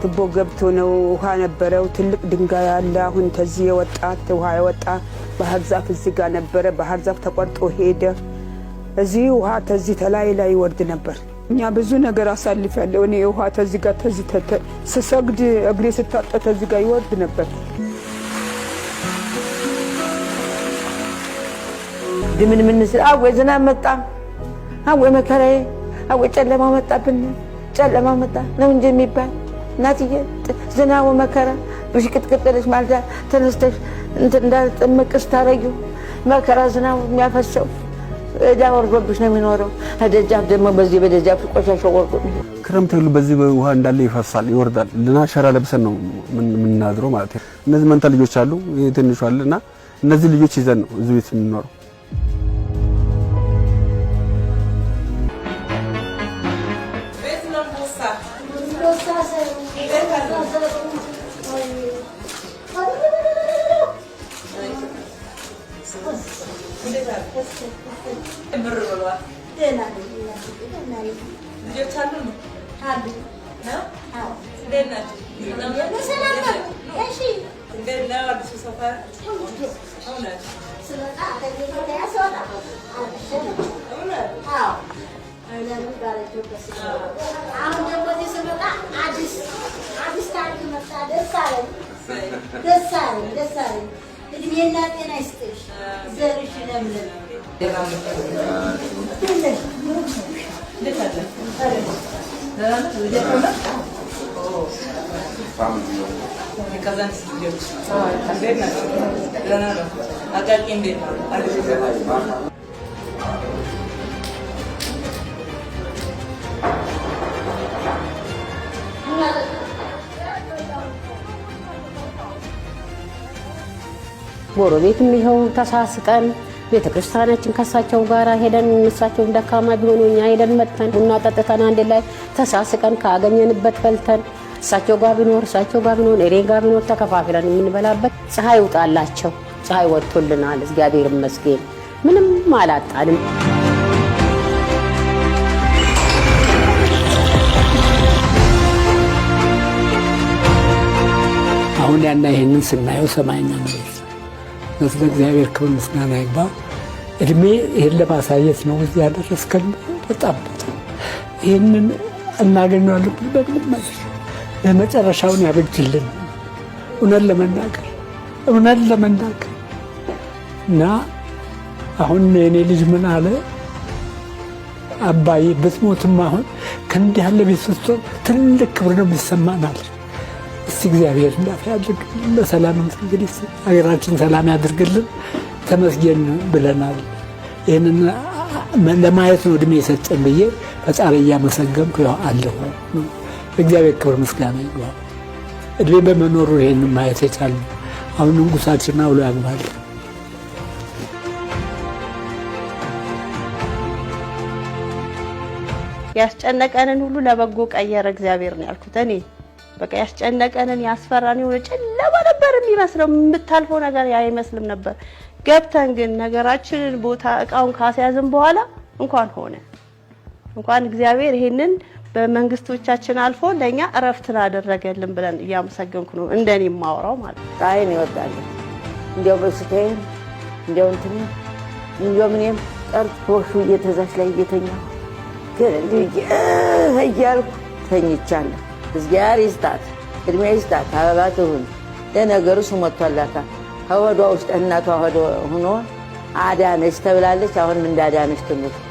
ትቦ ገብቶ ነው ውሃ ነበረው ትልቅ ድንጋይ አለ አሁን ተዚህ የወጣት ውሃ የወጣ ባህር ዛፍ እዚህ ጋር ነበረ ባህር ዛፍ ተቆርጦ ሄደ እዚህ ውሃ ተዚህ ላይ ይወርድ ነበር እኛ ብዙ ነገር አሳልፈያለሁ እኔ ውሃ ተዚህ ጋር ተዚህ ስሰግድ እግሬ ስታጠ ተዚህ ጋር ይወርድ ነበር ድምን ምን ስራ ወይ ዝናብ መጣ ወይ መከራዬ ወይ ጨለማ መጣብን ጨለማ መጣ ነው እንጂ የሚባል እናትዬ ዝናቡ መከራ ብሽቅጥቅጥልሽ ማልዳ ተነስተሽ እንዳልጠመቅሽ ታረጊው መከራ ዝናቡ የሚያፈሰው እዳ ወርዶብሽ ነው የሚኖረው አደጃፍ ደግሞ በዚህ በደጃፍ ቆሻሻው ወርዶ ክረምት ሁሉ በዚህ ውሃ እንዳለ ይፈሳል ይወርዳል ለናሸራ ለብሰን ነው ምንናድረው ማለት ነው እነዚህ መንታ ልጆች አሉ ትንሹ አለና እነዚህ ልጆች ይዘን ነው እዚህ ቤት የምንኖረው እድሜና ጤና ይስጥሽ ዘርሽ ለምለም ጎረቤትም ይኸው ተሳስቀን ቤተክርስቲያናችን ከሳቸው ጋር ሄደን እሳቸው ደካማ ቢሆኑ እኛ ሄደን መጥተን ቡና ጠጥተን አንድ ላይ ተሳስቀን ካገኘንበት በልተን እሳቸው ጋር ቢኖር እኔ ጋር ቢኖር ተከፋፍለን የምንበላበት ፀሐይ ውጣላቸው ፀሐይ ወጥቶልናል እግዚአብሔር ይመስገን ምንም አላጣንም አሁን ያና ይሄንን ስናየው ሰማይና ምድር ነስለ እግዚአብሔር ክብር ምስጋና ይግባ እድሜ ይሄን ለማሳየት ነው እዚህ ያደረስከን በጣም ይሄንን እናገኘዋለን በምን ማለት ለመጨረሻውን ያበጅልን እውነት ለመናገር እና አሁን የኔ ልጅ ምን አለ አባዬ ብትሞትም አሁን ከእንዲህ ያለ ቤት ውስጥ ትልቅ ክብር ነው የሚሰማናል እስቲ እግዚአብሔር እንዳያድርግ በሰላም እንግዲህ ሀገራችን ሰላም ያድርግልን ተመስገን ብለናል ይሄንን ለማየት ነው እድሜ የሰጠን ብዬ ፈጣሪ እያመሰገንኩ ያው አለሁ እግዚአብሔር ክብር ምስጋና ይግባው እድሜ በመኖሩ ይሄንን ማየት የቻልን አሁን ንጉሳችን አውሎ ያግባል ያስጨነቀንን ሁሉ ለበጎ ቀየረ እግዚአብሔር ነው ያልኩት እኔ በቃ ያስጨነቀንን ያስፈራን የሆነ ጨለማ ነበር የሚመስለው የምታልፈው ነገር አይመስልም ነበር ገብተን ግን ነገራችንን ቦታ እቃውን ካስያዝን በኋላ እንኳን እግዚአብሔር ይሄንን በመንግስቶቻችን አልፎ ለኛ እረፍትን አደረገልን ብለን ያመሰገንኩ ነው እንደኔ ማወራው ማለት ጣይን ይወጣል እንዴው በስተኝ እንዴው እንትን እንዴው ምንም ጠርቶሹ እየተዛች ላይ እየተኛ ግን እያልኩ ተኝቻለሁ እግዚአብሔር ይስጣት እድሜ ይስጣት አባባቱን ለነገሩ ስሞቷላታ ከወዷ ውስጥ እናቷ ሆኖ አዳነች ተብላለች አሁን ምን እንዳዳነች ትምህርት